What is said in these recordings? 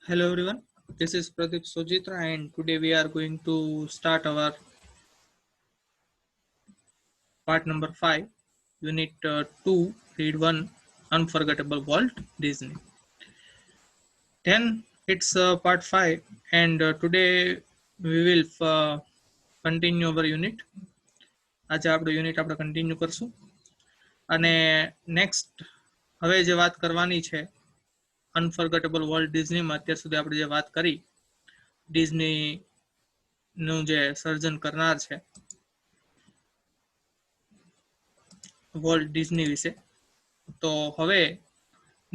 Hello everyone, this is Pradeep Sojitra and today we are going to start our part number 5, Unit 2, Read 1, Unforgettable Walt Disney. Then it's part 5 and today we will continue our unit. આજે આપણું unit આપણે continue કરશું અને next હવે જે વાત કરવાની છે અનફર્ગેટેબલ વર્લ્ડ ડિઝનીમાં અત્યાર સુધી આપણે જે વાત કરી ડિઝનીનું જે સર્જન કરનાર છે વોલ્ટ ડિઝની વિશે. તો હવે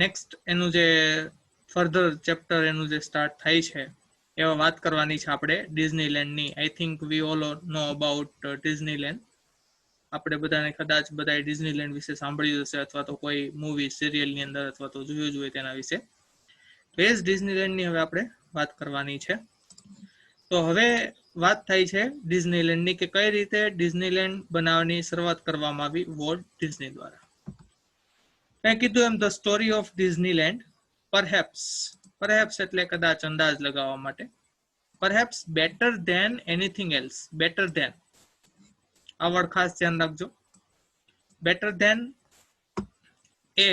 નેક્સ્ટ એનું જે ફર્ધર ચેપ્ટર એનું જે સ્ટાર્ટ થાય છે એવા વાત કરવાની છે આપણે ડિઝનીલેન્ડની. I think we all know about Disneyland. આપણે બધાને કદાચ બધાએ ડિઝનીલેન્ડ વિશે સાંભળ્યું હશે અથવા તો કોઈ મૂવી સિરિયલની અંદર અથવા તો જોયું જ હોય તેના વિશે. તો એ જ ડિઝનીલેન્ડની હવે આપણે વાત કરવાની છે. તો હવે વાત થાય છે ડિઝનીલેન્ડની કે કઈ રીતે ડિઝનીલેન્ડ બનાવવાની શરૂઆત કરવામાં આવી વોલ્ટ ડિઝની દ્વારા. મેં કીધું એમ the story of Disneyland perhaps એટલે કદાચ અંદાજ લગાવવા માટે. Perhaps better than anything else. Better than આ વર્ડ ખાસ ધ્યાન રાખજો. બેટર ધેન એ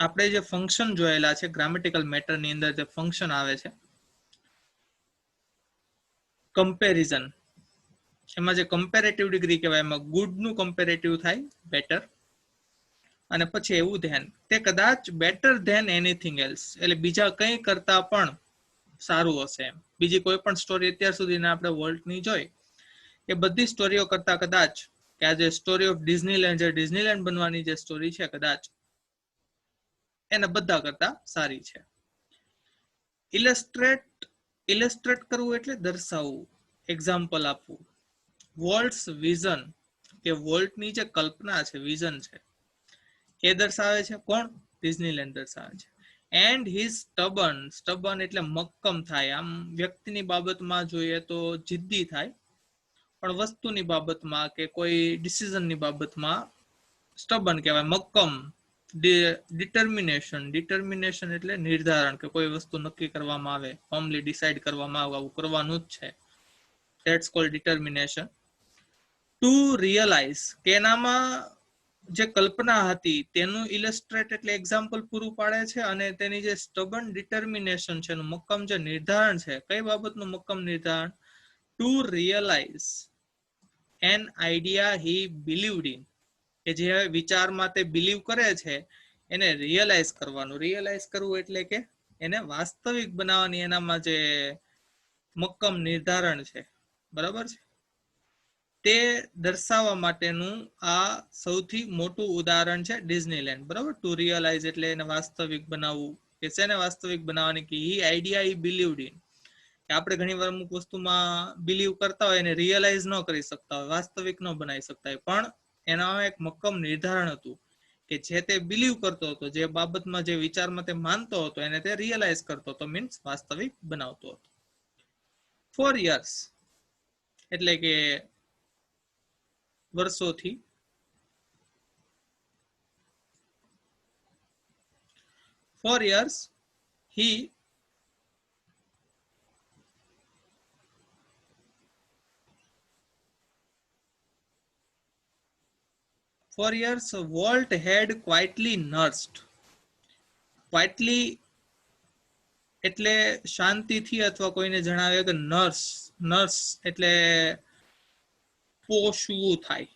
આપણે જે ફંક્શન જોયેલા છે ગ્રામેટિકલ મેટરની અંદર જે ફંક્શન આવે છે કમ્પેરિઝન, એમાં જે કમ્પેરેટિવ ડિગ્રી કહેવાય એમાં ગુડનું કમ્પેરેટિવ થાય બેટર અને પછી એવું ધ્યાન તે કદાચ બેટર ધેન એનીથિંગ એલ્સ એટલે બીજા કંઈ કરતા પણ સારું હશે એમ. બીજી કોઈ પણ સ્ટોરી અત્યાર સુધીના આપણે વોલ્ટની જોઈ એ બધી સ્ટોરીઓ કરતા કદાચ કે આ જે સ્ટોરી ઓફ ડિઝનીલેન્ડ જે ડિઝનીલેન્ડ બનવાની જે સ્ટોરી છે કદાચ એને બધા કરતા સારી છે. ઇલસ્ટ્રેટ કરવું એટલે દર્શાવવું, એક્ઝામ્પલ આપવું. વોલ્ટ્સ વિઝન કે વોલ્ટની જે કલ્પના છે વિઝન છે એ દર્શાવે છે કોણ? ડિઝનીલેન્ડ દર્શાવે છે. એન્ડ હિઝ સ્ટબન એટલે મક્કમ થાય. આમ વ્યક્તિની બાબતમાં જોઈએ તો જિદ્દી થાય, પણ વસ્તુની બાબતમાં કે કોઈ ડિસિઝનની બાબતમાં સ્ટબન કહેવાય, મક્કમ. ડિટર્મિનેશન એટલે નિર્ધારણ કે કોઈ વસ્તુ નક્કી કરવામાં આવે, ફોર્મલી ડિસાઇડ કરવામાં આવે આવું કરવાનું જ છે. That's called determination. To realize કે એનામાં જે કલ્પના હતી તેનું ઇલસ્ટ્રેટ એટલે એક્ઝામ્પલ પૂરું પાડે છે. અને તેની જે સ્ટબન ડિટર્મિનેશન છે એનું મક્કમ જે નિર્ધારણ છે, કઈ બાબતનું મક્કમ નિર્ધારણ? To realize an idea he believed in કે જે વિચારમાં તે બિલીવ કરે છે એને રિયલાઇઝ કરવાનું. રિયલાઇઝ કરવું એટલે કે એને વાસ્તવિક બનાવવાની એનામાં જે મક્કમ નિર્ધારણ છે, બરાબર છે, તે દર્શાવવા માટેનું આ સૌથી મોટું ઉદાહરણ છે ડિઝનીલેન્ડ. બરાબર, ટુ રિયલાઇઝ એટલે એને વાસ્તવિક બનાવવું. કે છે ને વાસ્તવિક બનાવવાની કે હી આઈડિયા હી બિલીવડ ઇન. કે આપણે ઘણી વાર અમુક વસ્તુમાં બિલીવ કરતા હોય એને રિયલાઇઝ ન કરી શકતા હોય, વાસ્તવિક ન બનાવી શકતા હોય, પણ એના એક મક્કમ નિર્ધારણ હતું કે જે તે બિલીવ કરતો હતો, જે બાબતમાં જે વિચારમાં તે માનતો હતો એને તે રિયલાઇઝ કરતો હતો, મીન્સ વાસ્તવિક બનાવતો હતો. 4 years એટલે કે વર્ષોથી. 4 years he Walt had quietly nursed. Quietly એટલે શાંતિથી અથવા કોઈને જણાવે કે નર્સ એટલે પોષવું થાય,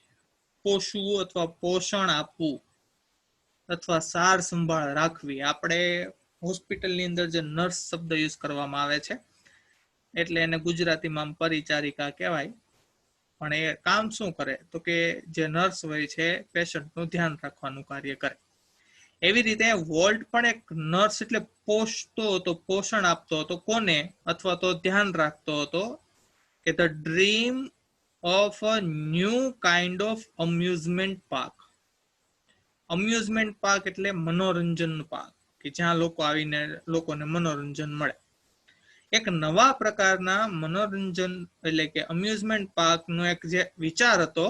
પોષવું અથવા પોષણ આપવું અથવા સાર સંભાળ રાખવી. આપણે હોસ્પિટલની અંદર જે નર્સ શબ્દ યુઝ કરવામાં આવે છે એટલે એને ગુજરાતીમાં પરિચારિકા કહેવાય. પણ એ કામ શું કરે તો કે જે નર્સ હોય છે પેશન્ટનું ધ્યાન રાખવાનું કાર્ય કરે. એવી રીતે વોલ્ટ પણ એક નર્સ એટલે પોષતો હતો, પોષણ આપતો હતો. કોને? અથવા તો ધ્યાન રાખતો હતો કે the dream of a new kind of amusement park. Amusement park એટલે મનોરંજન પાર્ક કે જ્યાં લોકો આવીને લોકોને મનોરંજન મળે. એક નવા પ્રકારના મનોરંજન એટલે કે અમ્યુઝમેન્ટ પાર્કનો એક જે વિચાર હતો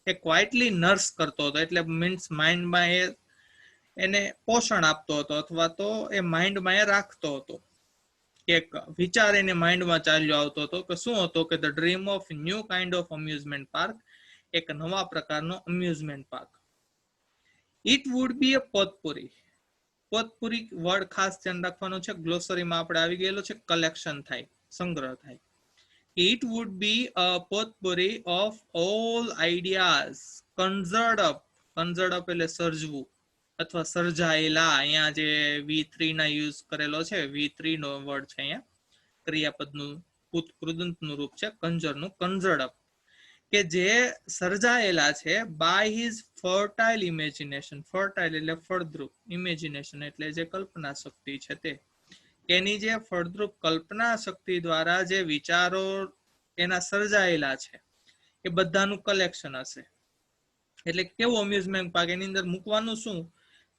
એ ક્વાઇટલી નર્સ કરતો હતો. એટલે મીન્સ માઇન્ડમાં એને પોષણ આપતો હતો અથવા તો એ માઇન્ડમાં એ રાખતો હતો. એક વિચાર એને માઇન્ડમાં ચાલ્યો આવતો હતો કે શું હતો કે the dream of new kind of amusement park, એક નવા પ્રકારનો amusement park. It would be a potpourri. Potpourri word ખાસ ધ્યાન રાખવાનું છે, ગ્લોસરીમાં આપણે આવી ગયેલો છે, કલેક્શન થાય, સંગ્રહ થાય. It would be a potpourri of all ideas conjured up. Conjured up એટલે સર્જવું અથવા સર્જાયેલા. અહીંયા જે V3 ના યુઝ કરેલો છે, V3 નો વર્ડ છે, અહીંયા ક્રિયાપદનું કૃદંતનું રૂપ છે, કંજરનું, conjured up, કે જે સર્જાયેલા છે by his fertile imagination. Fertile એટલે ફળદ્રુપ, ઇમેજિનેશન એટલે જે કલ્પના શક્તિ છે તે. એની જે ફળદ્રુપ કલ્પના શક્તિ દ્વારા જે વિચારો એના સર્જાયેલા છે એ બધાનું કલેક્શન હશે. એટલે કેવું અમ્યુઝમેન્ટ પાર્ક, એની અંદર મૂકવાનું શું,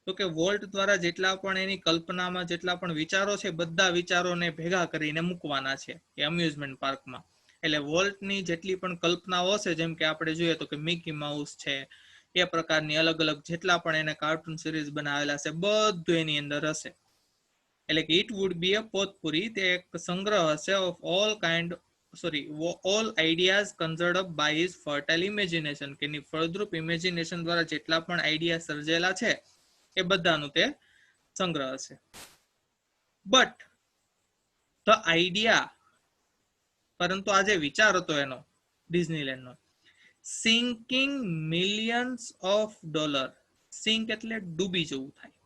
તો કે વોલ્ટ દ્વારા જેટલા પણ એની કલ્પનામાં જેટલા પણ વિચારો છે બધા વિચારોને ભેગા કરીને મૂકવાના છે એ અમ્યુઝમેન્ટ પાર્કમાં. એટલે વોલ્ટની જેટલી પણ કલ્પનાઓ હશે, જેમ કે આપણે જોઈએ તો કે મિકી માઉસ છે, એ પ્રકારની અલગ અલગ જેટલા પણ એને કાર્ટૂન સિરીઝ બનાવેલા છે બધું એની અંદર હશે. એટલે કે ઇટ વુડ બી અ પોતપુરી, તે એક સંગ્રહ હશે of all ideas conjured up by his fertile imagination, કે એની ફળદ્રુપ ઇમેજિનેશન દ્વારા જેટલા પણ આઈડિયા સર્જેલા છે એ બધાનું તે સંગ્રહ હશે. બટ ધ આઈડિયા, પરંતુ આ જે વિચાર હતો એનો ડિઝનીલેન્ડનો, sinking millions of dollar. Sink એટલે ડૂબી જવું થાય,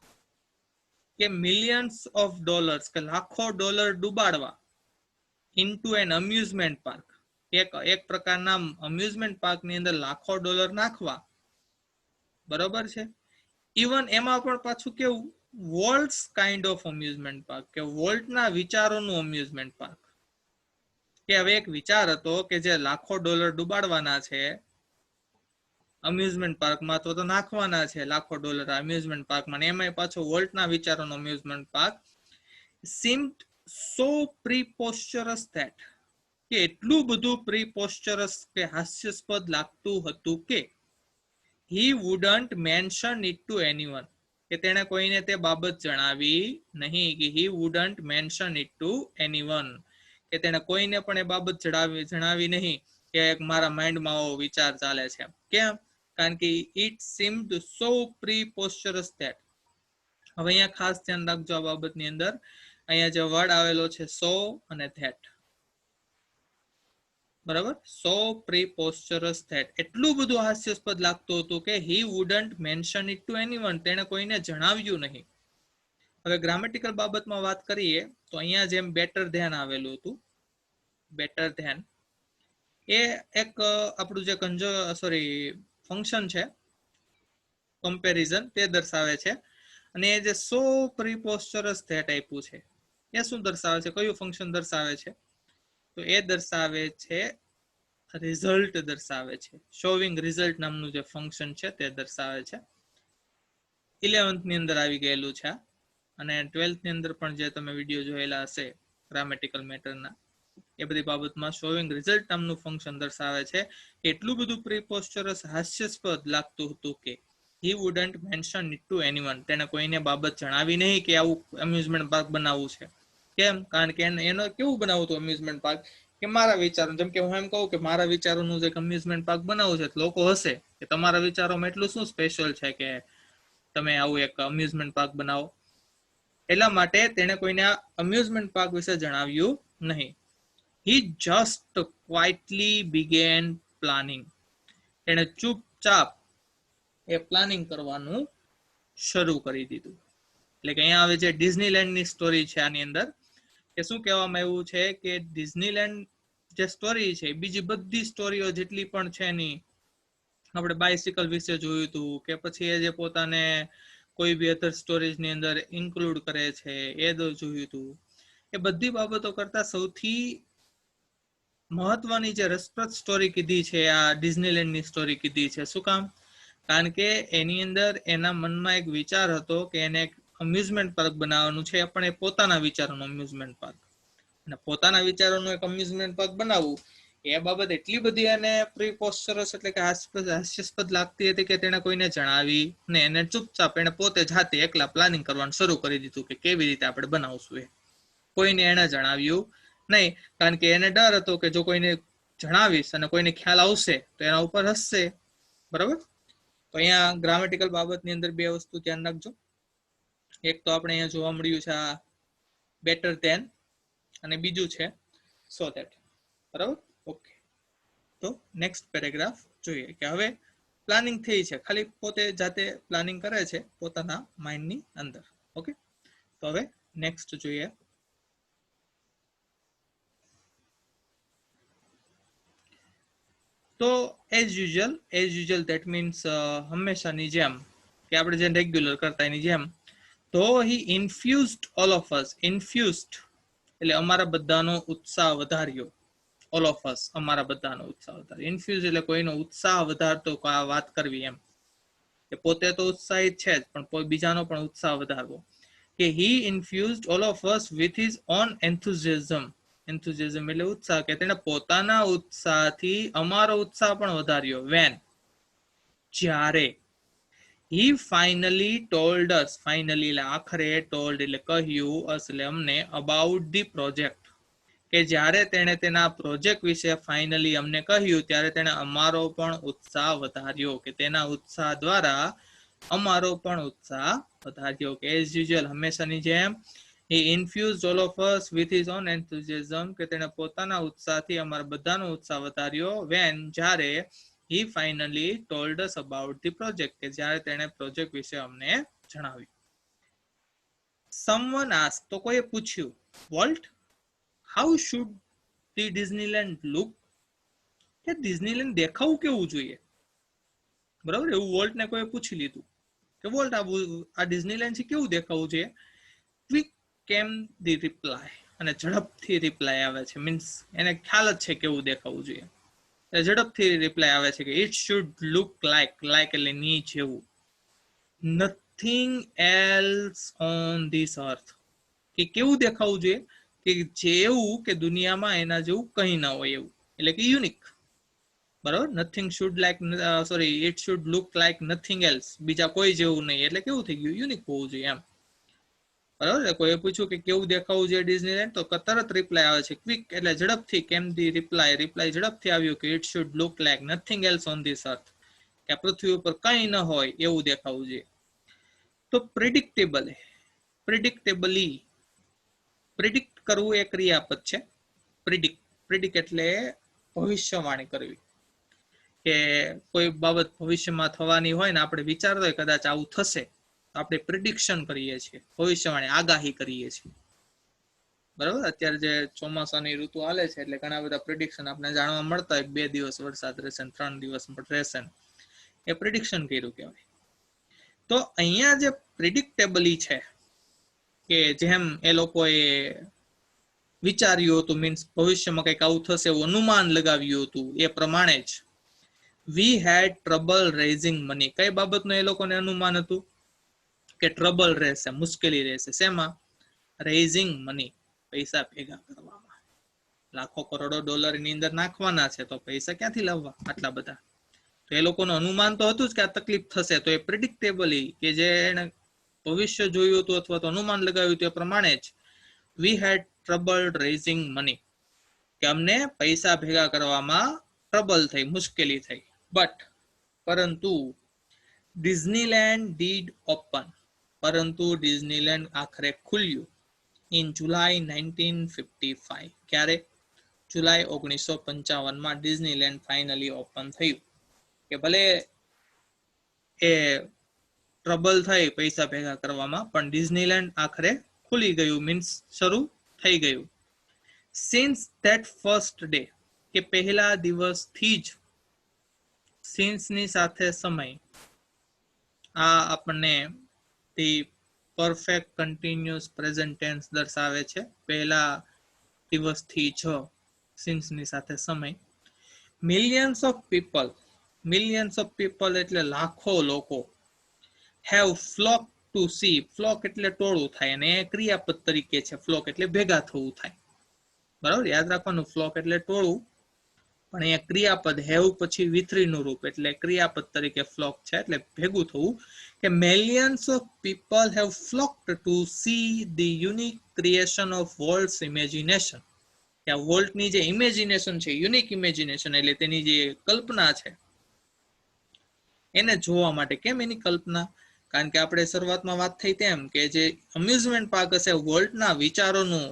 કે મિલિયન્સ ઓફ ડોલર્સ, કે લાખો ડોલર ડૂબાડવા, ઇન્ટુ એન અમ્યુઝમેન્ટ પાર્ક, એક પ્રકારના અમ્યુઝમેન્ટ પાર્કની અંદર લાખો ડોલર નાખવા, બરોબર છે. ઇવન એમાં પણ પાછું કેવું, વોલ્ટ્સ કાઇન્ડ ઓફ અમ્યુઝમેન્ટ પાર્ક, કે વોલ્ટના વિચારોનું અમ્યુઝમેન્ટ પાર્ક. કે હવે એક વિચાર હતો કે જે લાખો ડોલર ડૂબાડવાના છે અમ્યુઝમેન્ટ પાર્કમાં, તો નાખવાના છે લાખો ડોલર અમ્યુઝમેન્ટ પાર્કમાં, એમાં પાછો વોલ્ટના વિચારોનો amusement park. seemed so preposterous that, કે એટલું બધું પ્રીપોસ્ચરસ કે હાસ્યાસ્પદ લાગતું હતું કે he wouldn't mention it to anyone, કે તેણે કોઈને તે બાબત જણાવી નહીં, કે he wouldn't mention it to anyone, કે તેણે કોઈને પણ એ બાબત જણાવી નહીં કે મારા માઇન્ડમાં આવો વિચાર ચાલે છે. કેમ? કારણ કે it seemed so preposterous that. હવે અહીંયા ખાસ ધ્યાન રાખજો આ બાબતની અંદર, અહીંયા જે વર્ડ આવેલો છે સો અને ધેટ, બરાબર, સો પ્રીપોસ્ચરસ ધેટ, એટલું બધું હાસ્યાસ્પદ લાગતું હતું કે he wouldn't mention it to anyone, તેણે કોઈને જણાવ્યું નહીં. હવે ગ્રામેટિકલ બાબતમાં વાત કરીએ તો અહીંયા જેમ બેટર ધ્યાન આવેલું હતું, બેટર ધ્યાન એ એક આપણું જે ફંક્શન છે કમ્પેરિઝન, તે દર્શાવે છે. અને એ જે સો પ્રીપોસ્ચરસ ધેટ આપ્યું છે એ શું દર્શાવે છે, કયું ફંક્શન દર્શાવે છે, તો એ દર્શાવે છે રિઝલ્ટ દર્શાવે છે. શોવિંગ રિઝલ્ટ નામનું જે ફંક્શન છે તે દર્શાવે છે. 11th ની અંદર આવી ગયેલું છે અને 12th ની અંદર પણ જે તમે વિડીયો જોયેલા હશે ગ્રામેટિકલ મેટરના, એ બધી બાબતમાં શોવિંગ રિઝલ્ટ નામનું ફંક્શન દર્શાવે છે. એટલું બધું પ્રીપોસ્ચરસ હાસ્યાસ્પદ લાગતું હતું કે he wouldn't mention it to anyone, તેને કોઈને બાબત જણાવી નહીં કે આવું અમ્યુઝમેન્ટ પાર્ક બનાવવું છે. કેમ? કારણ કે એનો કેવું બનાવવું હતું અમ્યુઝમેન્ટ પાર્ક, કે મારા વિચારો, જેમ કે હું એમ કહું કે મારા વિચારોનું જે અમ્યુઝમેન્ટ પાર્ક બનાવવું છે, લોકો હશે કે તમારા વિચારોમાં એટલું શું સ્પેશિયલ છે કે તમે આવું એક અમ્યુઝમેન્ટ પાર્ક બનાવો. એટલા માટે તેને કોઈને અમ્યુઝમેન્ટ પાર્ક વિશે જણાવ્યું નહીં. he just quietly began planning, તેને ચૂપચાપ એ પ્લાનિંગ કરવાનું શરૂ કરી દીધું. એટલે કે અહીંયા હવે જે ડિઝનીલેન્ડની સ્ટોરી છે આની અંદર, કે શું કહેવામાં આવ્યું છે કે ડિઝનીલેન્ડ જે સ્ટોરી છે, બીજી બધી સ્ટોરીઓ જેટલી પણ છે એની, આપણે બાઇસિકલ વિશે જોયું હતું, કે પછી એ જે પોતાને કોઈ બી અધર સ્ટોરીઝ ની અંદર ઇન્ક્લુડ કરે છે એ જોયું હતું, એ બધી બાબતો કરતા સૌથી મહત્વની જે રસપ્રદ સ્ટોરી કીધી છે આ ડિઝનીલેન્ડની સ્ટોરી કીધી છે. શું કામ? કારણ કે એની અંદર એના મનમાં એક વિચાર હતો કે એને એક અમ્યુઝમેન્ટ પાર્ક બનાવવાનું છે, પણ એ પોતાના વિચારોનું અમ્યુઝમેન્ટ પાર્ક, અને પોતાના વિચારોનું એક અમ્યુઝમેન્ટ પાર્ક બનાવવું, એ બાબત એટલી બધી એને પ્રીપોસ્ચરસ એટલે કે હાસ્યાસ્પદ લાગતી હતી કે તેને કોઈને જણાવી ને એને ચૂપચાપ એને પોતે જાતે એકલા પ્લાનિંગ કરવાનું શરૂ કરી દીધું કે કેવી રીતે આપણે બનાવશું એ. કોઈને એને જણાવ્યું નહીં, કારણ કે એને ડર હતો કે જો કોઈને જણાવીશ અને કોઈને ખ્યાલ આવશે તો એના ઉપર હસશે. બરાબર. તો અહીંયા ગ્રામેટિકલ બાબતની અંદર બે વસ્તુ ધ્યાન રાખજો. એક તો આપણે અહીંયા જોવા મળ્યું છે આ બેટર ધેન, અને બીજું છે સો ધેટ. બરાબર. ઓકે, તો નેક્સ્ટ પેરેગ્રાફ જોઈએ કે હવે પ્લાનિંગ થઈ છે, ખાલી પોતે જાતે પ્લાનિંગ કરે છે પોતાના માઇન્ડની અંદર. ઓકે, તો હવે નેક્સ્ટ જોઈએ. તો એઝ યુઝ્યુઅલ ધેટ મીન્સ હંમેશાની જેમ કે આપણે જે રેગ્યુલર કરતા એની જેમ. તો હી ઇન્ફ્યુઝડ ઓલ ઓફ અસ. ઇન્ફ્યુઝડ એટલે અમારા બધાનો ઉત્સાહ વધાર્યો. ઓલ ઓફ અસ અમારા બધાનો ઉત્સાહ વધાર્યો. ઇન્ફ્યુઝ એટલે કોઈનો ઉત્સાહ વધારતો વાત કરવી એમ, કે પોતે તો ઉત્સાહિત છે જ પણ કોઈ બીજાનો પણ ઉત્સાહ વધારવો. કે he infused all of us with his own enthusiasm. Enthusiasm એટલે ઉત્સાહ, કે તેને પોતાના ઉત્સાહથી અમારો ઉત્સાહ પણ વધાર્યો. વેન જ્યારે. he finally told us. finally એટલે આખરે, told એટલે કહ્યું, us એટલે અમને, about the project કે જ્યારે તેણે તેના પ્રોજેક્ટ વિશે ફાઇનલી અમને કહ્યું ત્યારે તેણે અમારો પણ ઉત્સાહ વધાર્યો, કે તેના ઉત્સાહ દ્વારા અમારો પણ ઉત્સાહ વધાર્યો. કે એઝ યુઝ્યુઅલ હંમેશાની જેમ. he infused all of us with his own enthusiasm કે તેણે પોતાના ઉત્સાહથી અમારા બધાનો ઉત્સાહ વધાર્યો. when જ્યારે he finally told us about the project કે જ્યારે તેણે પ્રોજેક્ટ વિશે અમને જણાવ્યું. someone asked તો કોઈએ પૂછ્યું, volt how should the Disneyland look? કે ડિઝનીલેન્ડ દેખાવું કેવું જોઈએ? બરાબર, એવું વોલ્ટને કોઈ પૂછી લીધું કે વોલ્ટ આ ડિઝનીલેન્ડ છે કેવું દેખાવું જોઈએ? ક્વિક કેમ ધી રિપ્લાય, અને ઝડપથી રિપ્લાય આવે છે. મીન્સ એને ખ્યાલ જ છે કેવું દેખાવું જોઈએ. ઝડપથી રિપ્લાય આવે છે કે it should look like. Like એટલે ની જેવું. નથિંગ એલ્સ ઓન ધીસ અર્થ કે કેવું દેખાવું જોઈએ? કે જેવું કે દુનિયામાં એના જેવું કંઈ ના હોય એવું, એટલે કે યુનિક. બરાબર. Nothing should like, sorry, it should look like nothing else, બીજા કોઈ જેવું નહીં, એટલે કેવું થઈ ગયું? યુનિક હોવું જોઈએ એમ. બરાબર. કોઈએ પૂછ્યું કે કેવું દેખાવું જોઈએ ડિઝનીલેન્ડ, તો તરત રિપ્લાય આવે છે ક્વિક એટલે ઝડપથી. કેમ ધી રિપ્લાય, રિપ્લાય ઝડપથી આવ્યું કે it should look like nothing else on this અર્થ કે આ પૃથ્વી ઉપર કંઈ ન હોય એવું દેખાવું જોઈએ. તો પ્રિડિક્ટેબલ, પ્રિડિક્ટેબલી, પ્રિડિક્ટ કરવું એ ક્રિયાપદ છે. પ્રિડિક્ટ, પ્રિડિક્ટ એટલે ભવિષ્યવાણી કરવી, કે કોઈ બાબત ભવિષ્યમાં થવાની હોય ને આપણે વિચારતા હોય કદાચ આવું થશે, આપણે પ્રિડિક્શન કરીએ છીએ, ભવિષ્યવાણી, આગાહી કરીએ છીએ. બરાબર. અત્યારે જે ચોમાસાની ઋતુ હાલે છે એટલે ઘણા બધા પ્રિડિક્શન આપણે જાણવા મળતા હોય, 2 દિવસ વરસાદ રહેશે, 3 દિવસ રહેશે, એ પ્રિડિક્શન કર્યું કહેવાય. તો અહીંયા જે પ્રિડિક્ટેબલી છે કે જેમ એ લોકોએ વિચાર્યું હતું, મીન્સ ભવિષ્યમાં કંઈક આવું થશે એવું અનુમાન લગાવ્યું હતું, એ પ્રમાણે જ વી હેડ ટ્રબલ રેઝિંગ મની. કઈ બાબતનું એ લોકોને અનુમાન હતું? કે ટ્રબલ રહેશે, મુશ્કેલી રહેશે. શેમાં? રેઝિંગ મની, પૈસા ભેગા કરવામાં. લાખો કરોડો ડોલરની અંદર નાખવાના છે તો પૈસા ક્યાંથી લાવવા આટલા બધા? તો એ લોકોનું અનુમાન તો હતું જ કે આ તકલીફ થશે, તો એ પ્રિડિક્ટેબલી કે જે એને ભવિષ્ય જોયું હતું અથવા તો અનુમાન લગાવ્યું હતું એ પ્રમાણે જ વી હેડ ટ્રબલ રેઝિંગ મની કે અમને પૈસા ભેગા કરવામાં ટ્રબલ થઈ, મુશ્કેલી થઈ. બટ પરંતુ ડિઝનીલેન્ડ ડીડ ઓપન, પરંતુ ડિઝનીલેન્ડ આખરે ખુલ્યું ઇન જુલાઈ 1955. ક્યારે? જુલાઈ 1955 ડિઝનીલેન્ડ ફાઇનલી ઓપન થયું. કે ભલે એ ટ્રબલ થઈ પૈસા ભેગા કરવામાં, પણ ડિઝનીલેન્ડ આખરે ખુલી ગયું, મીન્સ શરૂ થઈ ગયું. સિન્સ ધેટ ફર્સ્ટ ડે કે પહેલા દિવસથી જ. સિન્સની સાથે સમય, આ આપણને the perfect continuous present tense દર્શાવે છે. પહેલા દિવસથી જ, સિન્સની સાથે સમય. Millions of people, millions of people એટલે લાખો લોકો. Have flock to see, flock એટલે ટોળું થાય, અને એ ક્રિયાપદ તરીકે છે. ફ્લોક એટલે ભેગા થવું થાય. બરાબર, યાદ રાખવાનું, ફ્લોક એટલે ટોળું, પણ અહીંયા ક્રિયાપદ હેવ પછી V3 નું રૂપ એટલે ક્રિયાપદ તરીકે ફ્લોક છે એટલે ભેગું થવું કે millions of people have flocked to see the unique creation of Walt's imagination. કે આ વોલ્ટની જે ઇમેજિનેશન છે યુનિક ઇમેજિનેશન એટલે તેની જે કલ્પના છે એને જોવા માટે. કેમ એની કલ્પના? કારણ કે આપણે શરૂઆતમાં વાત થઈ તેમ કે જે અમ્યુઝમેન્ટ પાર્ક હશે વોલ્ટના વિચારોનું,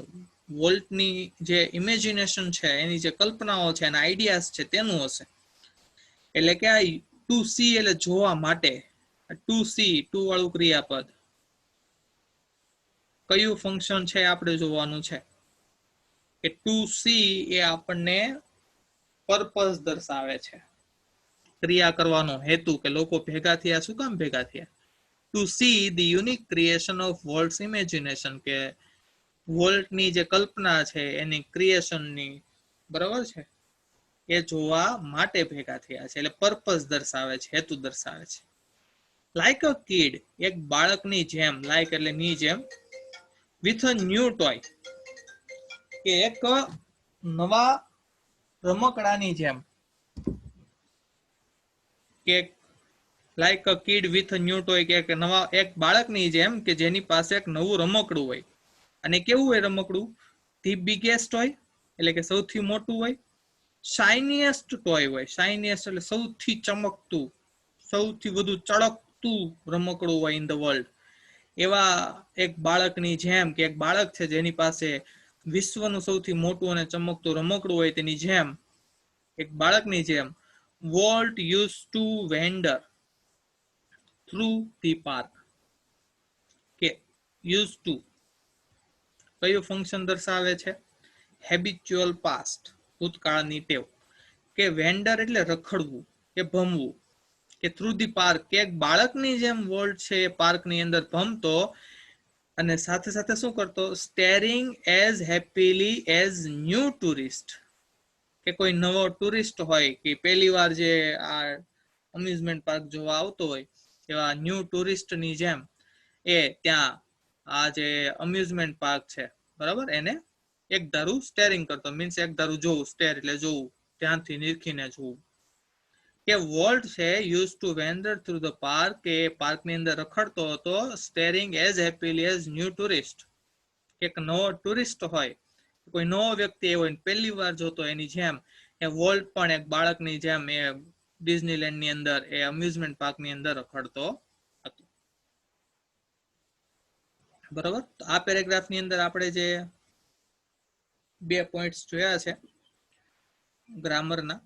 વોલ્ટની જે ઇમેજિનેશન છે એની જે કલ્પનાઓ છે એના આઈડિયાઝ છે તેનું હશે. એટલે કે આ ટુ સી એટલે જોવા માટે. ટુ સી ટુ વાળું ક્રિયાપદ કયું ફંક્શન છે આપણે જોવાનું છે કે ટુ સી એ આપણને પર્પઝ દર્શાવે છે, ક્રિયા કરવાનો હેતુ કે લોકો ભેગા થયા, શું કામ ભેગા થયા? To see the unique creation of Walt's imagination કે વોલ્ટની જે કલ્પના છે એની ક્રિએશનની, બરાબર છે, એ જોવા માટે ભેગા થયા છે. એટલે પર્પઝ દર્શાવે છે, હેતુ દર્શાવે છે. લાઈક અ કિડ એક બાળકની જેમ, લાઈક એટલે ની જેમ, વિથ અ ન્યૂ ટોય કે એક નવા રમકડાની જેમ, કે like a kid with a new toy કે નવા એક બાળકની જેમ કે જેની પાસે એક નવું રમકડું હોય. અને કેવું હોય રમકડું? ધી બિગેસ્ટ હોય એટલે કે સૌથી મોટું હોય, શાઇનીએસ્ટ ટોય હોય, શાઇનીએસ્ટ એટલે સૌથી ચમકતું, સૌથી વધુ ચળકતું રમકડું હોય ઇન ધ વર્લ્ડ. એવા એક બાળકની જેમ કે એક બાળક છે જેની પાસે વિશ્વનું સૌથી મોટું અને ચમકતું રમકડું હોય તેની જેમ, એક બાળકની જેમ volt use to vendor through the park. કે યુઝ ટુ કયું ફંક્શન દર્શાવે છે? હેબિચ્યુઅલ પાસ્ટ, ભૂતકાળની ટેવ. કે વેન્ડર એટલે રખડવું કે ભમવું. કે થ્રુ ધી પાર્ક કે એક બાળકની જેમ વોલ્ટ છે એ પાર્કની અંદર ભમતો અને સાથે સાથે શું કરતો? Steering as happily as new tourist. કે કોઈ નવો ટુરિસ્ટ હોય કે પહેલી વાર જે આ અમ્યુઝમેન્ટ પાર્ક જોવા આવતો હોય એવા ન્યૂ ટુરિસ્ટની જેમ એ ત્યાં આ જે અમ્યુઝમેન્ટ પાર્ક છે બરાબર એને એક ધારું સ્ટેરિંગ કરતો, મીન્સ એક ધારું જોવું, સ્ટેર એટલે જોવું, ધ્યાનથી નિરખીને જોવું. કે વોલ્ટ છે use to vendor through the park કે પાર્કની અંદર રખડતો હતો steering as happily as new tourist. એક નવો ટુરિસ્ટ હોય, કોઈ નવો વ્યક્તિ એવો પહેલી વાર જોતો એની જેમ એ વોલ્ટ પણ એક બાળકની જેમ એ ડિઝનીલેન્ડની અંદર એ અમ્યુઝમેન્ટ પાર્કની અંદર રખડતો હતો. બરોબર. તો આ પેરેગ્રાફની અંદર આપણે જે 2 પોઈન્ટ્સ જોયા છે ગ્રામરના.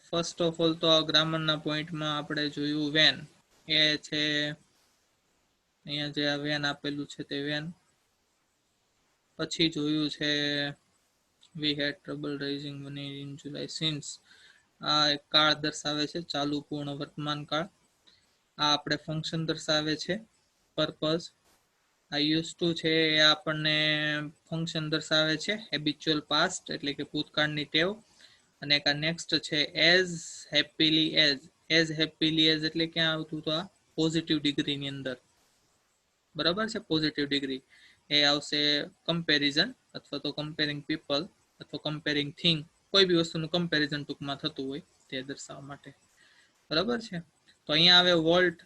ફર્સ્ટ ઓફ ઓલ તો ગ્રામરના પોઈન્ટમાં આપણે જોયું વેન, એ છે અહીંયા જે આ વેન આપેલું છે તે વેન. પછી જોયું છે we had trouble raising money in July since, આ એક કાળ દર્શાવે છે, ચાલુ પૂર્ણ વર્તમાન કાળ. આ આપણે ફંક્શન દર્શાવે છે પર્પઝ. આ યુઝ ટુ છે એ આપણને ફંક્શન દર્શાવે છે હેબિચ્યુઅલ પાસ્ટ એટલે કે ભૂતકાળની ટેવ. અને એક આ નેક્સ્ટ છે as happily as happily as એટલે ક્યાં આવતું? તો આ પોઝિટિવ ડિગ્રીની અંદર, બરાબર છે. પોઝિટિવ ડિગ્રી એ આવશે કમ્પેરિઝન અથવા તો કમ્પેરિંગ પીપલ અથવા કમ્પેરિંગ થિંગ, કોઈ બી વસ્તુનું કમ્પેરિઝન ટૂંકમાં થતું હોય તે દર્શાવવા માટે, બરાબર છે. તો અહીંયા આવે વોલ્ટ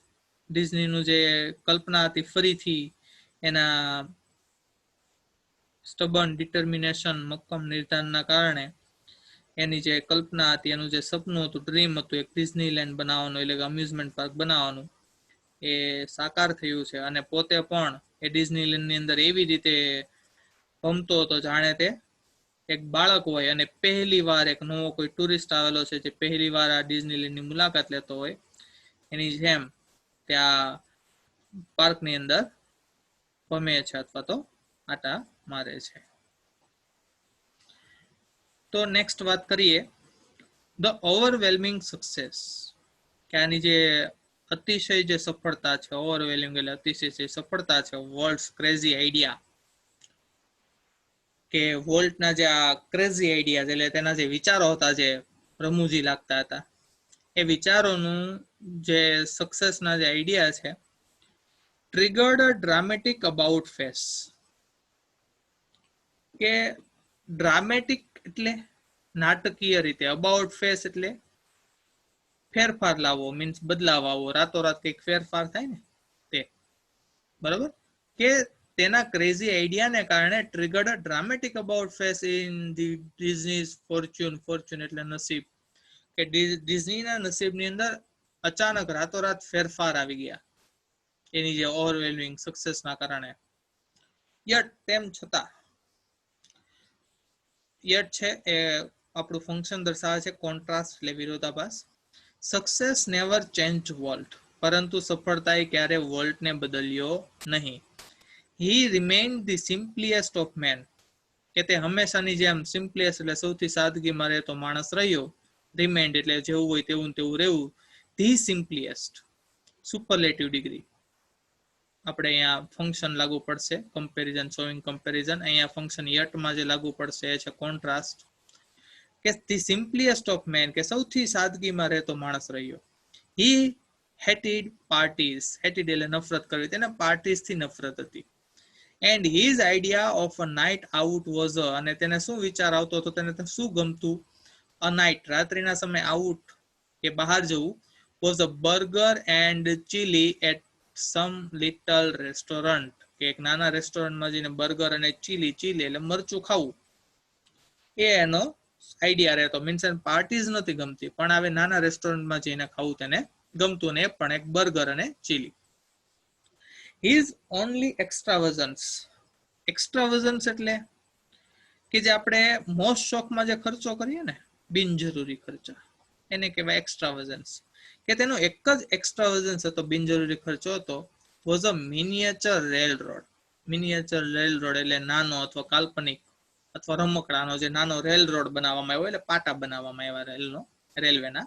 ડિઝનીનું જે કલ્પના હતી ફરીથી એના સ્ટબન ડિટર્મિનેશન, મક્કમ નિર્ધારના કારણે એની જે કલ્પના હતી, એનું જે સપનું હતું, ડ્રીમ હતું એક ડિઝનીલેન્ડ બનાવવાનું એટલે કે અમ્યુઝમેન્ટ પાર્ક બનાવવાનું, એ સાકાર થયું છે. અને પોતે પણ એ ડિઝનીલેન્ડની અંદર એવી રીતે ભમતો હતો જાણે તે એક બાળક હોય અને પહેલી વાર એક નવો કોઈ ટુરિસ્ટ આવેલો છે જે પહેલી વાર આ ડિઝનીલેન્ડની મુલાકાત લેતો હોય એની જેમ ત્યાં પાર્કની અંદર ભમે છે અથવા તો આટા મારે છે. તો નેક્સ્ટ વાત કરીએ ધ ઓવરવેલ્મિંગ સક્સેસ, કે આની જે અતિશય જે સફળતા છે, ઓવરવેલ્મિંગ એટલે અતિશય જે સફળતા છે વોલ્ટ્સ ક્રેઝી આઈડિયા, કે વોલ્ટના જે આ ક્રેઝી આઈડિયા એટલે તેના જે વિચારો હતા જે રમૂજી લાગતા હતા એ વિચારોનું જે સક્સેસના જે આઈડિયા છે triggered a dramatic about face. કે ડ્રામેટિક એટલે નાટકીય રીતે. અબાઉટ ફેસ એટલે ફેરફાર લાવવો, મીન્સ બદલાવ આવવો, રાતોરાત કંઈક ફેરફાર થાય ને તે. બરોબર, કે તેના ક્રેઝી આઈડિયાને કારણે triggered a dramatic about face in the Disney's fortune. Fortune એટલે નસીબ, કે ડિઝનીના નસીબની અંદર અચાનક રાતોરાત ફેરફાર આવી ગયા એની જે ઓવરવેલ્મિંગ સક્સેસના કારણે. યટ તેમ છતાં, યટ છે એ આપણું ફંક્શન દર્શાવે છે કોન્ટ્રાસ્ટ એટલે વિરોધાભાસ. સક્સેસ નેવર ચેન્જ વોલ્ટ, પરંતુ સફળતાએ ક્યારે વોલ્ટને બદલ્યો નહીં. હી રિમેઇન્ડ ધી સિમ્પલીએસ્ટ ઓફ મેન, કે તે હંમેશાની જેમ સિમ્પલીએસ્ટ એટલે સૌથી સાદગીમાં રહેતો માણસ રહ્યો. રિમેઇન્ડ એટલે જેવું હોય તેવું તેવું રહેવું. The simpliest superlative degree. આપણે અહીંયા ફંક્શન લાગુ પડશે કમ્પેરિઝન, શોઈંગ કમ્પેરિઝન. અહીંયા ફંક્શન યટમાં જે લાગુ પડશે એ છે કોન્ટ્રાસ્ટ, કે ધી સિમ્પલીએસ્ટ ઓફ મેન, કે સૌથી સાદગીમાં રહેતો માણસ રહ્યો. હી હેટેડ પાર્ટીઝ, હેટેડ એટલે નફરત કરવી, તેને પાર્ટીઝથી નફરત હતી. And his idea of a night out was, અને તેને શું વિચાર આવતો હતો, તેને શું ગમતું? અ નાઇટ રાત્રિના સમય આઉટ કે બહાર જવું, was a burger and chili at some little restaurant, કે એક નાના રેસ્ટોરન્ટમાં જઈને બર્ગર અને ચીલી, ચીલી એટલે મરચું ખાવું, એ એનો આઈડિયા રહેતો. મીન્સ પાર્ટીઝ નથી ગમતી, પણ હવે નાના રેસ્ટોરન્ટમાં જઈને ખાવું તેને ગમતું, ને એ પણ એક બર્ગર અને ચીલી. હિઝ ઓનલી એક્સ્ટ્રાવઝન્સ, એક્સ્ટ્રાવઝન્સ એટલે કે જે આપણે મોસ્ટ શોખમાં જે ખર્ચો કરીએ ને, બિનજરૂરી ખર્ચા, એને કહેવાય એક્સ્ટ્રાવઝન્સ. કે તેનો એક જ એક્સ્ટ્રાવઝન્સ હતો, બિનજરૂરી ખર્ચો હતો, was a miniature rail road. Miniature rail road એટલે નાનો અથવા કાલ્પનિક અથવા રમકડાનો જે નાનો રેલ રોડ બનાવવામાં આવ્યો, એટલે પાટા બનાવવામાં આવ્યા રેલનો, રેલવેના.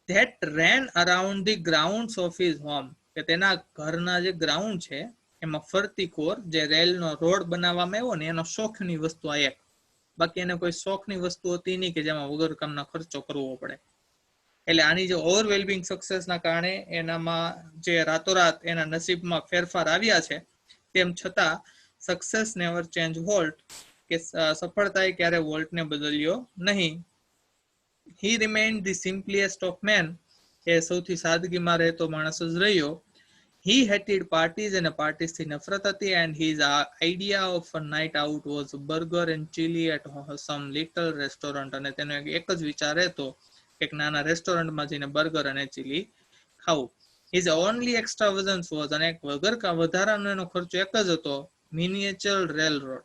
That rain around the grounds of his home, કે તેના ઘરના જે ગ્રાઉન્ડ છે એમાં ફરતી કોર જે રેલનો રોડ બનાવવામાં આવ્યો ને, એનો શોખની વસ્તુ આ એક. બાકી એને કોઈ શોખની વસ્તુ હતી નહીં કે જેમાં વગર કામના ખર્ચો કરવો પડે. એટલે આની જે ઓવરવેલ્મિંગ સક્સેસના કારણે એનામાં જે રાતોરાત એના નસીબમાં ફેરફાર આવ્યા છે, તેમ છતાં સક્સેસ નેવર ચેન્જ વોલ્ટ, કે સફળતાએ ક્યારે વોલ્ટને બદલ્યો નહીં. હી રિમેઇન્ડ ધી સિમ્પલીએસ્ટ ઓફ મેન, એ સૌથી સાદગીમાં રહેતો માણસ જ રહ્યો. હી હેટેડ પાર્ટીઝ, અને પાર્ટીઝથી નફરત હતી. And his idea of a night out was burger and chili at some little restaurant, અને તેનો એક જ વિચાર હતો, એક નાના રેસ્ટોરન્ટમાં જઈને બર્ગર અને ચીલી ખાવું. હિઝ ઓનલી એક્સ્ટ્રાવઝન્સ વોઝ, અને વધારાનો એનો ખર્ચો એક જ હતો, મિનિએચર રેલ રોડ,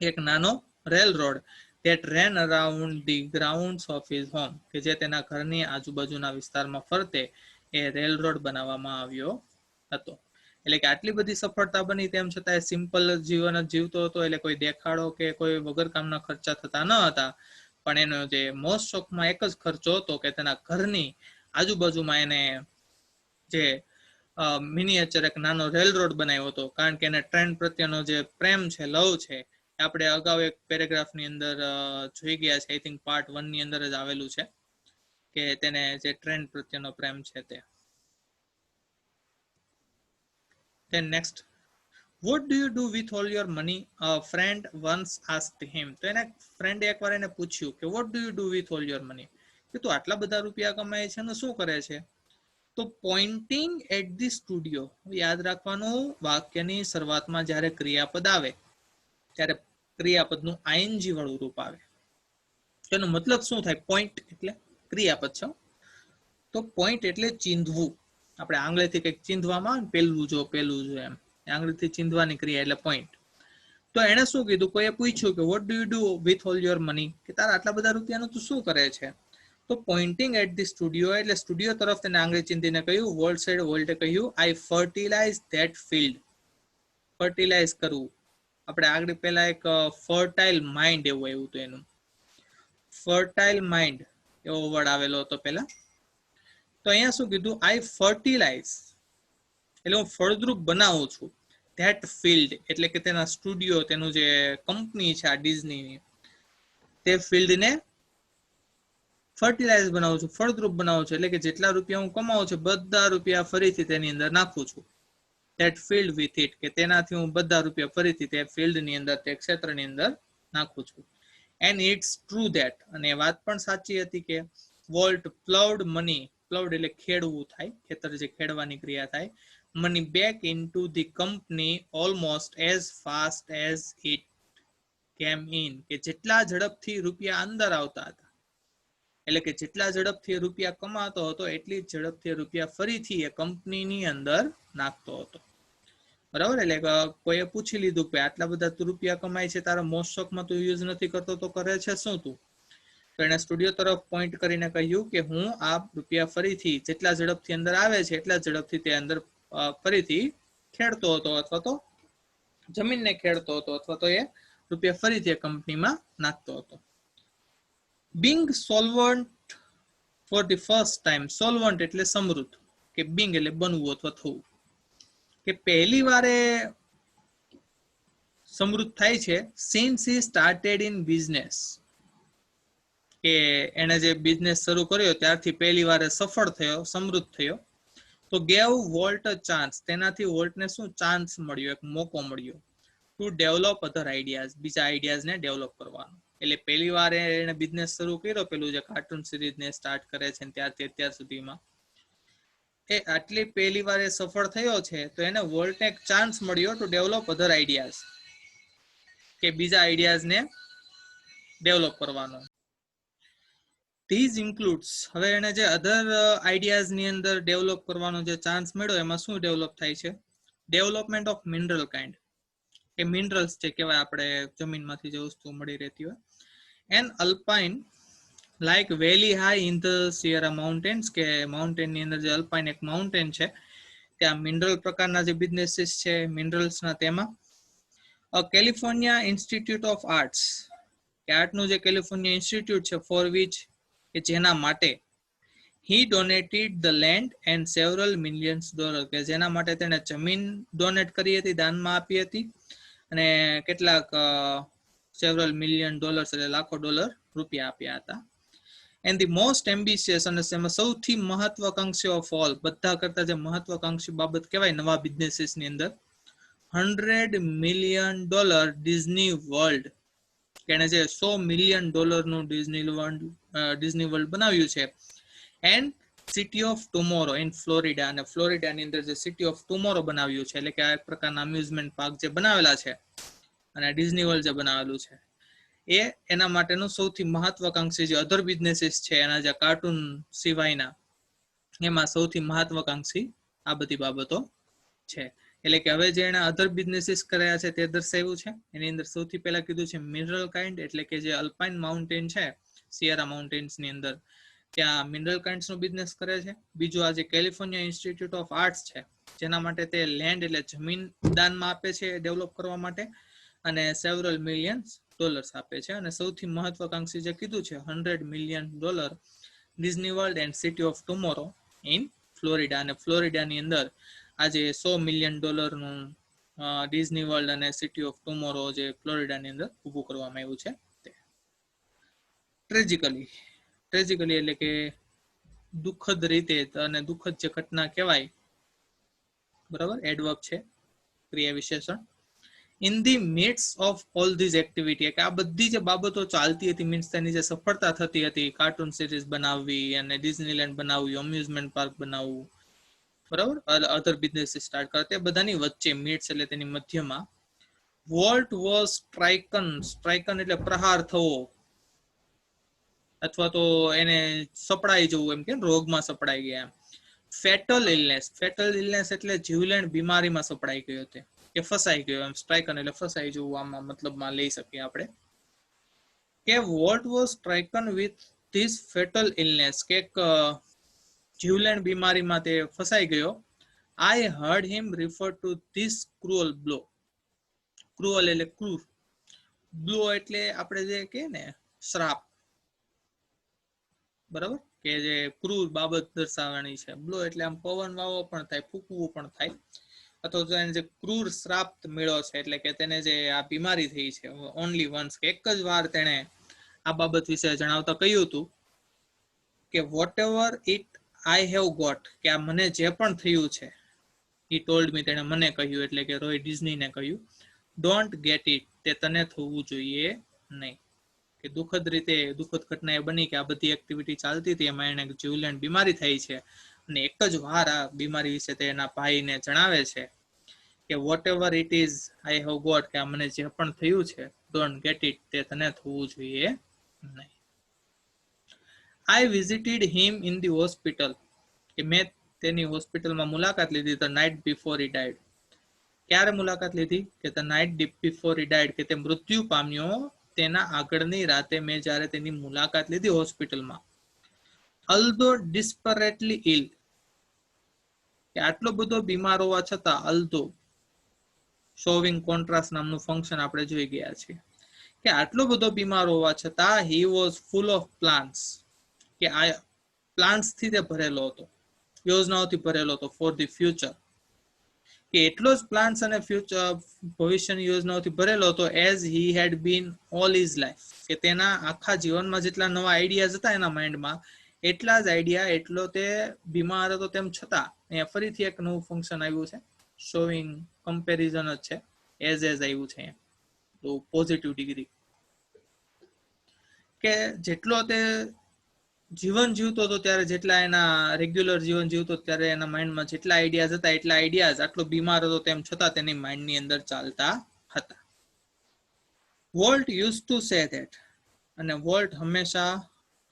એક નાનો rail road, that ran around the grounds of his home, કે જે તેના ઘરની આજુબાજુના વિસ્તારમાં ફરતે એ રેલ રોડ બનાવવામાં આવ્યો હતો. એટલે કે આટલી બધી સફળતા બની તેમ છતાં સિમ્પલ જીવન જ જીવતો હતો. એટલે કોઈ દેખાડો કે કોઈ વગર કામના ખર્ચા થતા ન હતા, પણ એનો જે મોસ્ટ શોખમાં એક જ ખર્ચો હતો કે તેના ઘરની આજુબાજુમાં એને જે મિનિએચર એક નાનો રેલ રોડ બનાવ્યો હતો, કારણ કે એને ટ્રેન પ્રત્યેનો જે પ્રેમ છે, લવ છે, આપણે અગાઉ એક પેરેગ્રાફની અંદર જોઈ ગયા છે, આઈ થિંક પાર્ટ 1 ની અંદર જ આવેલું છે, કે તેને જે ટ્રેન પ્રત્યેનો પ્રેમ છે તે. Then next, what do you do with all your money? A friend once asked him. તો એને ફ્રેન્ડે એકવાર એને પૂછ્યું કે what do you do with all your money? કે તું આટલા બધા રૂપિયા કમાય છે ને શું કરે છે? તો પોઇન્ટિંગ એટ ધી સ્ટુડિયો, યાદ રાખવાનું, વાક્યની શરૂઆતમાં જ્યારે ક્રિયાપદ આવે ત્યારે ક્રિયાપદનું આઈએનજી વાળું રૂપ આવે. તેનો મતલબ શું થાય? પોઈન્ટ એટલે ક્રિયાપદ છે. તો પોઈન્ટ એટલે ચીંધવું. આપણે આંગળીથી કંઈક ચીંધવામાં પેલું જો એમ આંગળીથી ચીંધવાની ક્રિયા એટલે પોઈન્ટ. તો એને શું કીધું? કોઈએ પૂછ્યું કે what do you do with all your money, કે તારા આટલા બધા રૂપિયાનું તું શું કરે છે? તો પોઇન્ટિંગ એટ ધી સ્ટુડિયો એટલે સ્ટુડિયો તરફ તેને આંગળી ચીંધીને કહ્યું. વોલ્ટ સાઈડ વોલ્ટે કહ્યું, આઈ ફર્ટિલાઇઝ ધેટ ફિલ્ડ. ફર્ટિલાઇઝ કરવું, આપણે આગળ પહેલા એક ફર્ટાઇલ માઇન્ડ એવું આવ્યું હતું, એનું ફર્ટાઇલ માઇન્ડ એવો વર્ડ આવેલો હતો પહેલા. તો અહીંયા શું કીધું? આઈ ફર્ટિલાઇઝ એટલે હું ફળદ્રુપ બનાવું છું. ધેટ ફિલ્ડ એટલે કે તેના સ્ટુડિયો, તેનું જે કંપની છે આ ડિઝનીની, તે ફિલ્ડને ફર્ટિલાઇઝ બનાવું છું, ફળદ્રુપ બનાવું છું. એટલે કે જેટલા રૂપિયા હું કમાવું છું, બધા રૂપિયા ફરીથી તેની અંદર નાખું છું. ધેટ ફિલ્ડ વિથ ઇટ, કે તેનાથી હું બધા રૂપિયા ફરીથી તે ફિલ્ડની અંદર, તે ક્ષેત્રની અંદર નાખું છું. and it's true that, અને વાત પણ સાચી હતી કે વોલ્ટ plowed money, plowed એટલે ખેડવું થાય, ખેતર જે ખેડવાની ક્રિયા થાય, money back into the company almost as fast as it came in, કે જેટલા ઝડપથી રૂપિયા અંદર આવતા હતા, એટલે કે જેટલા ઝડપથી રૂપિયા કમાતો હતો એટલી જ ઝડપથી રૂપિયા ફરીથી એ કંપનીની અંદર નાખતો હતો. બરાબર, એટલે કોઈએ પૂછી લીધું કે આટલા બધા તું રૂપિયા કમાય છે, તારા મોસ્ટ સ્ટોકમાં તું યુઝ નથી કરતો તો કરે છે શું તું? તો એને સ્ટુડિયો તરફ પોઈન્ટ કરીને કહ્યું કે હું આ રૂપિયા ફરીથી જેટલા ઝડપથી અંદર આવે છે એટલા ઝડપથી તે અંદર ફરીથી ખેડતો હતો, અથવા તો જમીનને ખેડતો હતો, અથવા તો એ રૂપિયા ફરીથી એ કંપનીમાં નાખતો હતો. being solvent for the first time, solvent એટલે સમૃદ્ધ, કે being એટલે બનવું અથવા થવું, કે પહેલી વારે સમૃદ્ધ થાય છે since he started in business, કે એને જે બિઝનેસ શરૂ કર્યો ત્યારથી પહેલી વારે સફળ થયો, સમૃદ્ધ થયો. તો ગેવ વોલ્ટ અ ચાન્સ, તેનાથી વોલ્ટને શું ચાન્સ મળ્યો, એક મોકો મળ્યો, ટુ ડેવલપ અધર આઈડિયાઝ, બીજા આઈડિયાઝને ડેવલપ કરવાનો. એટલે પહેલી વાર એને બિઝનેસ શરૂ કર્યો, પેલું જે કાર્ટૂન સિરીઝને સ્ટાર્ટ કરે છે ત્યારથી અત્યાર સુધીમાં, એ આટલી પહેલી વાર એ સફળ થયો છે તો એને વોલ્ટને એક ચાન્સ મળ્યો ટુ ડેવલપ અધર આઈડિયાઝ, કે બીજા આઈડિયાઝને ડેવલપ કરવાનો. ધીઝ ઇન્ક્લુડ્સ, હવે એને જે અધર આઈડિયાઝની અંદર ડેવલપ કરવાનો જે ચાન્સ મળ્યો એમાં શું ડેવલપ થાય છે? ડેવલપમેન્ટ ઓફ મિનરલ કાઇન્ડ, કે મિનરલ્સ જે કહેવાય આપણે જમીનમાંથી જે વસ્તુ મળી રહેતી હોય. And alpine like valley high in the Sierra mountains, કે માઉન્ટેનની અંદર જે અલ્પાઇન એક માઉન્ટેન છે ત્યાં મિનરલ પ્રકારના જે બિઝનેસીસ છે મિનરલ્સના, તેમાં કેલિફોર્નિયા ઇન્સ્ટિટ્યૂટ ઓફ આર્ટ્સ, કે આર્ટનું જે કેલિફોર્નિયા ઇન્સ્ટિટ્યૂટ છે, ફોર વિચ, કે જેના માટે he donated the land and several millions dollar, કે જેના માટે તેણે જમીન ડોનેટ કરી હતી, દાનમાં આપી હતી, અને કેટલાક સેવરલ મિલિયન ડોલર્સ એટલે લાખો ડોલર રૂપિયા આપ્યા હતા. એન્ડ ધી મોસ્ટ એમ્બિશિયસ, અને તેમાં સૌથી મહત્વાકાંક્ષી ઓફ ઓલ, બધા કરતા જે મહત્વાકાંક્ષી બાબત કહેવાય નવા બિઝનેસીસની અંદર, $100 million ડિઝની વર્લ્ડ, કે એને જે $100 million ડિઝની વર્લ્ડ બનાવ્યું છે. And city of tomorrow in Florida, અને ફ્લોરિડાની અંદર જે સિટી ઓફ ટુમોરો બનાવ્યું છે, એટલે કે આ એક પ્રકારના અમ્યુઝમેન્ટ પાર્ક જે બનાવેલા છે અને ડિઝની વર્લ્ડ જે બનાવેલું છે, એ એના માટેનું સૌથી મહત્વાકાંક્ષી જે અધર બિઝનેસીસ છે એના જે કાર્ટૂન સિવાયના, એમાં સૌથી મહત્વાકાંક્ષી આ બધી બાબતો છે. એટલે કે હવે જે એના અધર બિઝનેસીસ કર્યા છે તે દર્શાવ્યું છે. એની અંદર સૌથી પહેલા કીધું છે મિનરલ કાઇન્ડ, એટલે કે જે અલ્પાઇન માઉન્ટેન છે સિયરા માઉન્ટેન્સની અંદર, ત્યાં મિનરલ કાઇન્ડ્સનો બિઝનેસ કરે છે. બીજું આ જે કેલિફોર્નિયા ઇન્સ્ટિટ્યૂટ ઓફ આર્ટ્સ છે, જેના માટે તે લેન્ડ એટલે જમીન દાનમાં આપે છે ડેવલપ કરવા માટે, અને સેવરલ મિલિયન્સ ડોલર્સ આપે છે. અને સૌથી મહત્વાકાંક્ષી જે કીધું છે $100 million Disney world and city of tomorrow in Florida, અને ફ્લોરિડાની અંદર આજે $100 million ડિઝની વર્લ્ડ અને સિટી ઓફ ટુમોરો જે ફ્લોરિડાની અંદર ઊભું કરવામાં આવ્યું છે. ટ્રેજિકલી એટલે કે દુઃખદ રીતે, અને દુઃખદ જે ઘટના કહેવાય, બરાબર, એડવર્બ છે, ક્રિયા વિશેષણ. In the midst of all these activity, કે આ બધી જે બાબતો ચાલતી હતી, મીન્સ તેની જે સફળતા થતી હતી, કાર્ટૂન સિરીઝ બનાવવી અને ડિઝનીલેન્ડ બનાવવું, અમ્યુઝમેન્ટ પાર્ક બનાવવું, બરાબર, અધર બિઝનેસ સ્ટાર્ટ કરે, તે બધાની વચ્ચે, મિડ્સ એટલે તેની મધ્યમાં, વોલ્ટ વોઝ સ્ટ્રાઇકન એટલે પ્રહાર થવો, અથવા તો એને સપડાઈ જવું, એમ કે રોગમાં સપડાઈ ગયા. ફેટલ ઇલનેસ એટલે જીવલેણ બીમારીમાં સપડાઈ ગયો હતો, કે ફસાઈ ગયો, એમ સ્ટ્રાઇકન એટલે ફસાઈ જવું આમાં મતલબમાં લઈ શકીએ આપણે, કે Walt was stricken with this fatal illness, કે જીવલેણ બીમારીમાં તે ફસાઈ ગયો. I heard him refer to this cruel blow, cruel એટલે ક્રૂર, બ્લો એટલે આપણે જે કહે ને શ્રાપ, બરાબર, કે જે ક્રૂર બાબત દર્શાવવાની છે. બ્લો એટલે આમ પવન વાવો પણ થાય, ફૂંકવું પણ થાય, અથવા તો એને જે ક્રૂર શ્રાપ મળ્યો છે, એટલે કે તેને જે આ બીમારી થઈ છે, ઓનલી વન્સ, કે એક જ વાર તેને આ બાબત વિશે જણાવતા કહ્યું હતું કે whatever it I have got, કે આ મને જે પણ થયું છે, હી ટોલ્ડ મી, તેને મને કહ્યું, એટલે કે રોય ડિઝનીને કહ્યું, ડોન્ટ ગેટ ઇટ, તે તને થવું જોઈએ નહીં, કે કે દુઃખદ ઘટના એ બની કે આ બધી એક્ટિવિટી ચાલતી હતી, એમાં એને જીવલેણ બીમારી થઈ છે અને એક જ વાર આ બીમારી વિશે તે એના ભાઈને જણાવે છે કે whatever it is I have got, કે આ મને જે પણ થયું છે ડોન્ટ ગેટ ઇટ, તે તને થવું જોઈએ નહીં. I visited him in the hospital, કે મેં તેની હોસ્પિટલમાં મુલાકાત લીધી the night before he died. ક્યારે મુલાકાત લીધી? કે the night before he died, કે તે મૃત્યુ પામ્યો તેના આગળની રાતે મેં જ્યારે તેની મુલાકાત લીધી હોસ્પિટલમાં. અલ્ધો ડિસ્પરેટલી ઇલ, કે આટલો બધો બીમાર હોવા છતાં, અલ્ધો શોવિંગ કોન્ટ્રાસ્ટ નામનું ફંક્શન આપણે જોઈ ગયા છીએ, કે આટલો બધો બીમાર હોવા છતાં he was full of plans, કે આ પ્લાન્સ થી તે ભરેલો હતો, યોજનાઓથી ભરેલો હતો ફોર ધી ફ્યુચર, કે એટલો જ પ્લાન્સ અને ફ્યુચર ભવિષ્યની યોજનાઓથી ભરેલો હતો as he had been all his life, કે તેના આખા જીવનમાં જેટલા નવા આઈડિયાઝ હતા એના માઇન્ડમાં એટલા જ આઈડિયા, એટલો તે બીમાર હતો તેમ છતાં અહીંયા ફરીથી એક નવું ફંક્શન આવ્યું છે, શોવિંગ કમ્પેરિઝન જ છે, એઝ આવ્યું છે, તો પોઝિટિવ ડિગ્રી, કે જેટલો તે જીવન જીવતો હતો ત્યારે, જેટલા એના રેગ્યુલર જીવન જીવતો ત્યારે એના માઇન્ડમાં જેટલા આઈડિયાઝ હતા એટલા આઈડિયાઝ આટલો બીમાર હતો તેમ છતાં તેની માઇન્ડની અંદર ચાલતા હતા. Volt use to say that, અને વોલ્ટ હંમેશા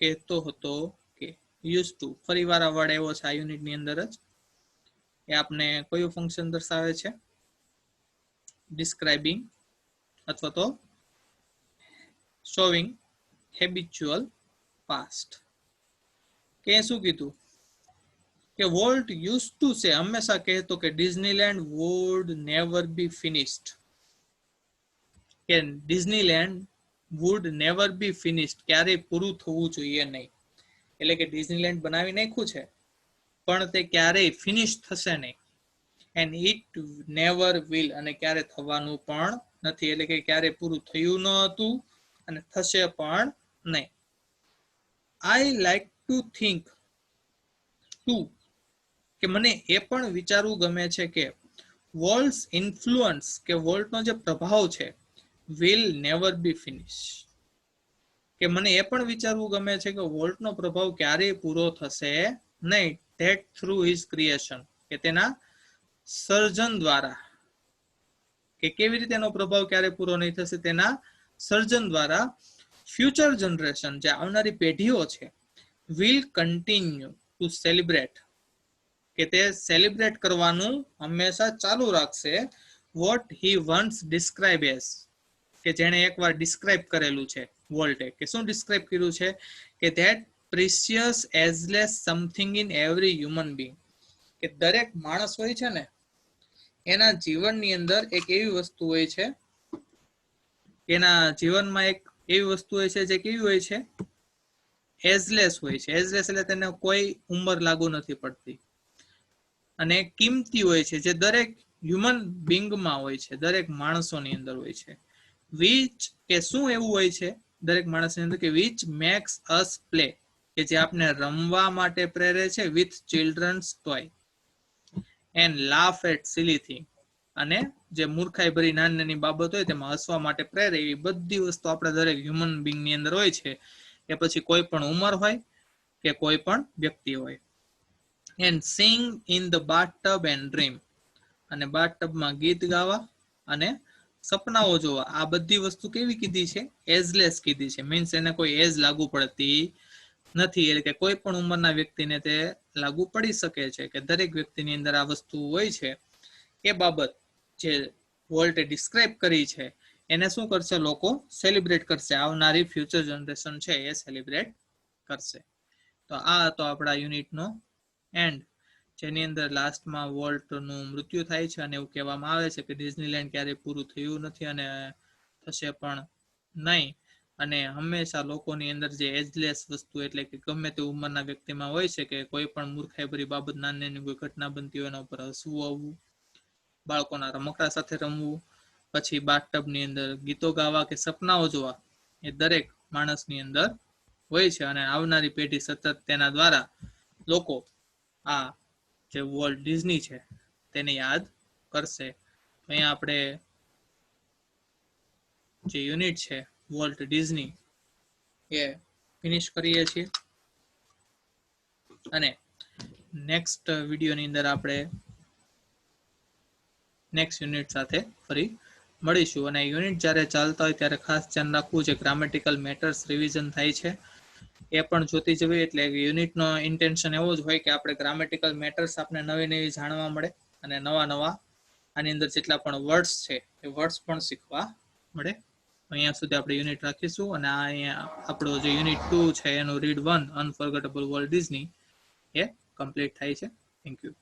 કહેતો હતો કે, યુઝ ટુ ફરીવાર આ વર્ડ એવો છે આ યુનિટની અંદર જ, એ આપને કયું ફંક્શન દર્શાવે છે? ડિસ્ક્રાઇબિંગ અથવા તો શોવિંગ હેબિચ્યુઅલ પાસ્ટ. કે શું કીધું કે વોલ્ટ યુઝ ટુ સે, હંમેશા કહેતો કે Disneyland would never be finished, કે Disneyland would never be finished, ક્યારેય પૂરું થવું જોઈએ નહીં. એટલે કે ડિઝનીલેન્ડ બનાવી નાખ્યું છે પણ તે ક્યારેય ફિનિશ થશે નહીં. એન્ડ ઇટ નેવર વિલ, અને ક્યારે થવાનું પણ નથી, એટલે કે ક્યારે પૂરું થયું ન હતું અને થશે પણ નહીં. I like to think too, કે મને એ પણ વિચારવું ગમે છે કે વોલ્ટ's ઇન્ફ્લુઅન્સ, કે વોલ્ટનો જે પ્રભાવ છે વિલ નેવર બી ફિનિશ, કે મને એ પણ વિચારવું ગમે છે કે વોલ્ટનો પ્રભાવ ક્યારેય પૂરો થશે નહીં. ધેટ થ્રુ હિઝ ક્રિએશન, કે તેના સર્જન દ્વારા, કે કેવી રીતે એનો પ્રભાવ ક્યારે પૂરો નહીં થશે? તેના સર્જન દ્વારા ફ્યુચર જનરેશન, જે આવનારી પેઢીઓ છે, વિલ કન્ટિન્યુ ટુ સેલિબ્રેટ, કે તે સેલિબ્રેટ કરવાનું હંમેશા ચાલુ રાખશે. What he once describe as, કે જેણે એકવાર ડિસ્ક્રાઇબ કરેલું છે વોલ્ટે, કે શું ડિસ્ક્રાઇબ કર્યું છે? કે that precious ageless something in every human being, કે દરેક માણસ હોય છે ને એના જીવનની અંદર એક એવી વસ્તુ હોય છે, એના જીવનમાં એક એવી વસ્તુ હોય છે જે કેવી હોય છે? એઝલેસ હોય છે. એઝલેસ એટલે તેને કોઈ ઉંમર લાગુ નથી પડતી અને કિંમતી હોય છે, જે દરેક હ્યુમન બીંગમાં હોય છે, દરેક માણસોની અંદર હોય છે. વિચ, કે શું એવું હોય છે દરેક માણસની અંદર, કે વિચ મેક્સ અસ પ્લે, કે જે આપણે રમવા માટે પ્રેરે છે, with childrens toy and laugh at silly thing, અને જે મૂર્ખાઈ ભરી નાની નાની બાબત હોય તેમાં હસવા માટે પ્રેરે, એવી બધી વસ્તુ આપણે દરેક હ્યુમન બીંગની અંદર હોય છે, એ પછી કોઈ પણ ઉંમર હોય કે કોઈ પણ વ્યક્તિ હોય. And sing in the bathtub and dream, અને બાથટબમાં ગીત ગાવા અને સપનાઓ જોવા. આ બધી વસ્તુ કેવી કીધી છે? એઝલેસ કીધી છે. મીન્સ એને કોઈ એજ લાગુ પડતી નથી, એટલે કે કોઈ પણ ઉંમરના વ્યક્તિને તે લાગુ પડી શકે છે, કે દરેક વ્યક્તિની અંદર આ વસ્તુ હોય છે. એ બાબત જે વોલ્ટે ડિસ્ક્રાઇબ કરી છે એને શું કરશે? લોકો સેલિબ્રેટ કરશે, આવનારી ફ્યુચર જનરેશન છે એ સેલિબ્રેટ કરશે. તો આ હતો આપણા યુનિટનો એન્ડ, જેની અંદર લાસ્ટમાં વોલ્ટનું મૃત્યુ થાય છે અને એવું કહેવામાં આવે છે કે ડિઝનીલેન્ડ ક્યારેય પૂરું થયું નથી અને થશે પણ નહીં. અને હંમેશા લોકોની અંદર જે એજલેસ વસ્તુ, એટલે કે ગમે તે ઉંમરના વ્યક્તિમાં હોય છે, કે કોઈ પણ મૂર્ખાઈભરી બાબત, નાની નાની કોઈ ઘટના બનતી હોય એના ઉપર હસવું આવવું, બાળકોના રમકડા સાથે રમવું, પછી બાથટબની અંદર ગીતો ગાવા કે સપનાઓ જોવા, એ દરેક માણસની અંદર હોય છે. અને આવનારી પેઢી સતત તેના દ્વારા લોકો આ જે વોલ્ટ ડિઝની છે તેને યાદ કરશે. અહીંયા આપણે જે યુનિટ છે વોલ્ટ ડિઝની, એ ફિનિશ કરીએ છીએ અને નેક્સ્ટ વિડીયોની અંદર આપણે નેક્સ્ટ યુનિટ સાથે ફરી મળીશું. અને યુનિટ જ્યારે ચાલતા હોય ત્યારે ખાસ ધ્યાન રાખવું છે, ગ્રામેટિકલ મેટર્સ રિવિઝન થાય છે એ પણ જોતી જવી. એટલે યુનિટનો ઇન્ટેન્શન એવો જ હોય કે આપણે ગ્રામેટિકલ મેટર્સ આપણે નવી નવી જાણવા મળે અને નવા નવા આની અંદર જેટલા પણ વર્ડ્સ છે એ વર્ડ્સ પણ શીખવા મળે. અહીંયા સુધી આપણે યુનિટ રાખીશું અને આ અહીંયા આપણો જે યુનિટ 2 છે એનું રીડ 1 અનફોરગેટેબલ વોલ્ટ ડિઝની એ કમ્પ્લીટ થાય છે. Thank you.